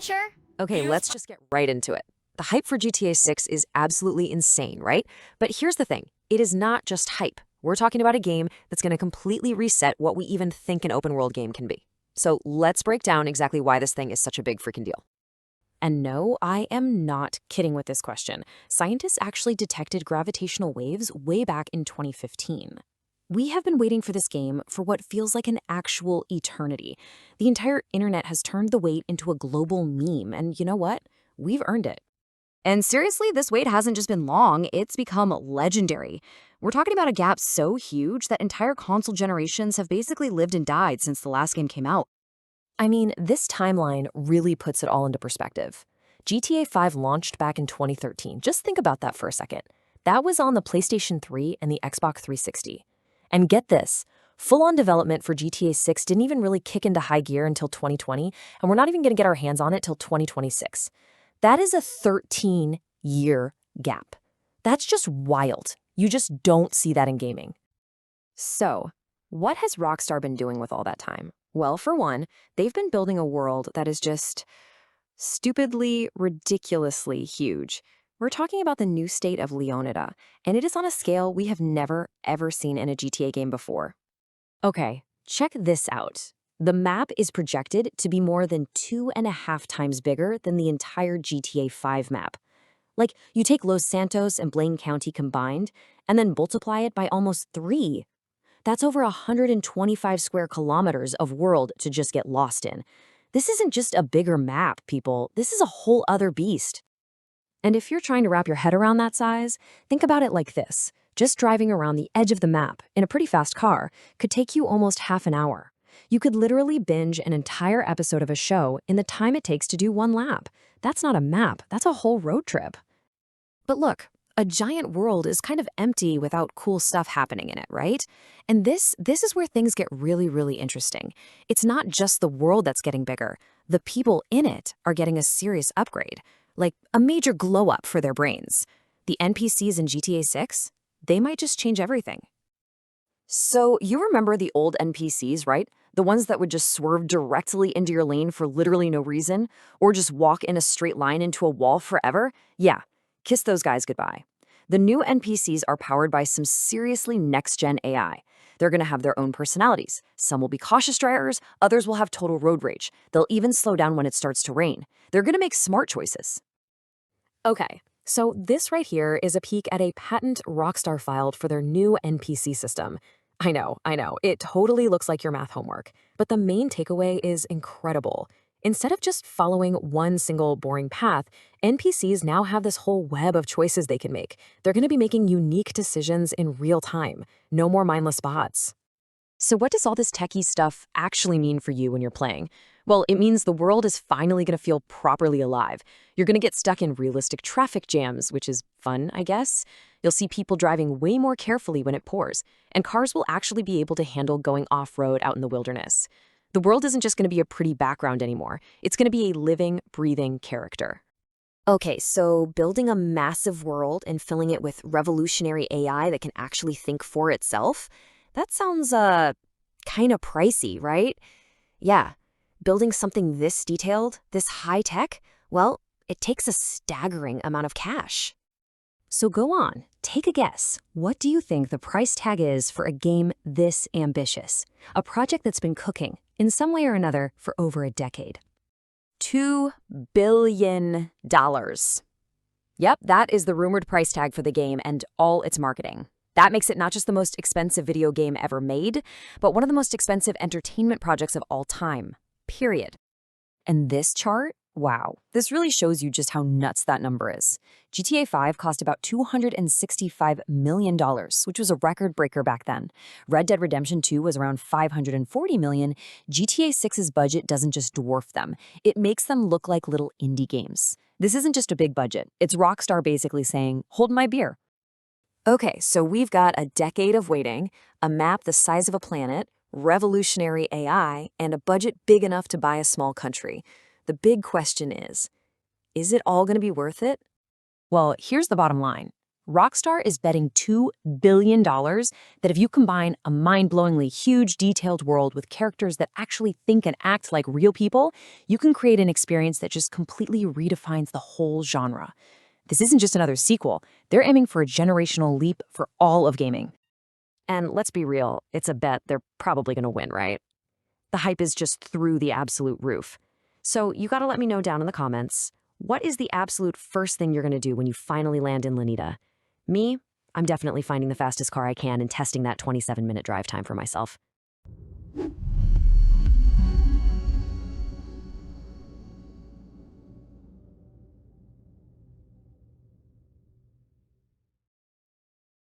future? Okay, let's just get right into it. The hype for GTA 6 is absolutely insane, right? But here's the thing. It is not just hype. We're talking about a game that's going to completely reset what we even think an open world game can be. So let's break down exactly why this thing is such a big freaking deal. And no, I am not kidding with this question. Scientists actually detected gravitational waves way back in 2015. We have been waiting for this game for what feels like an actual eternity. The entire internet has turned the wait into a global meme, and you know what? We've earned it. And seriously, this wait hasn't just been long, it's become legendary. We're talking about a gap so huge that entire console generations have basically lived and died since the last game came out. I mean, this timeline really puts it all into perspective. GTA 5 launched back in 2013. Just think about that for a second. That was on the PlayStation 3 and the Xbox 360. And get this, full-on development for GTA 6 didn't even really kick into high gear until 2020, and we're not even going to get our hands on it till 2026. That is a 13-year gap. That's just wild. You just don't see that in gaming. So, what has Rockstar been doing with all that time? Well, for one, they've been building a world that is just stupidly, ridiculously huge. We're talking about the new state of Leonida, and it is on a scale we have never, ever seen in a GTA game before. Okay, check this out. The map is projected to be more than 2.5 times bigger than the entire GTA 5 map. Like, you take Los Santos and Blaine County combined, and then multiply it by almost 3. That's over 125 square kilometers of world to just get lost in. This isn't just a bigger map, people. This is a whole other beast. And if you're trying to wrap your head around that size, think about it like this. Just driving around the edge of the map in a pretty fast car could take you almost half an hour. You could literally binge an entire episode of a show in the time it takes to do one lap. That's not a map, that's a whole road trip. But look, a giant world is kind of empty without cool stuff happening in it, right? And this is where things get really, really interesting. It's not just the world that's getting bigger. The people in it are getting a serious upgrade, like a major glow up for their brains. The NPCs in GTA 6, they might just change everything. So you remember the old NPCs, right? The ones that would just swerve directly into your lane for literally no reason, or just walk in a straight line into a wall forever? Yeah, kiss those guys goodbye. The new NPCs are powered by some seriously next-gen AI. They're going to have their own personalities. Some will be cautious drivers, others will have total road rage. They'll even slow down when it starts to rain. They're going to make smart choices. Okay, so this right here is a peek at a patent Rockstar filed for their new NPC system. I know, it totally looks like your math homework, but the main takeaway is incredible. Instead of just following one single boring path, NPCs now have this whole web of choices they can make. They're going to be making unique decisions in real time. No more mindless bots. So what does all this techie stuff actually mean for you when you're playing? Well, it means the world is finally going to feel properly alive. You're going to get stuck in realistic traffic jams, which is fun, I guess. You'll see people driving way more carefully when it pours, and cars will actually be able to handle going off-road out in the wilderness. The world isn't just going to be a pretty background anymore. It's going to be a living, breathing character. Okay, so building a massive world and filling it with revolutionary AI that can actually think for itself, that sounds, kind of pricey, right? Yeah, building something this detailed, this high-tech, well, it takes a staggering amount of cash. So go on, take a guess. What do you think the price tag is for a game this ambitious? A project that's been cooking, in some way or another, for over a decade. $2 billion. Yep, that is the rumored price tag for the game and all its marketing. That makes it not just the most expensive video game ever made, but one of the most expensive entertainment projects of all time, period. And this chart? Wow, this really shows you just how nuts that number is. GTA 5 cost about $265 million, which was a record breaker back then. Red Dead Redemption 2 was around $540 million. GTA 6's budget doesn't just dwarf them, it makes them look like little indie games. This isn't just a big budget, it's Rockstar basically saying, hold my beer. Okay, so we've got a decade of waiting, a map the size of a planet, revolutionary AI, and a budget big enough to buy a small country. The big question is it all going to be worth it? Well, here's the bottom line. Rockstar is betting $2 billion that if you combine a mind-blowingly huge, detailed world with characters that actually think and act like real people, you can create an experience that just completely redefines the whole genre. This isn't just another sequel. They're aiming for a generational leap for all of gaming. And let's be real, it's a bet they're probably going to win, right? The hype is just through the absolute roof. So you got to let me know down in the comments, what is the absolute first thing you're going to do when you finally land in Lanita? Me, I'm definitely finding the fastest car I can and testing that 27-minute drive time for myself.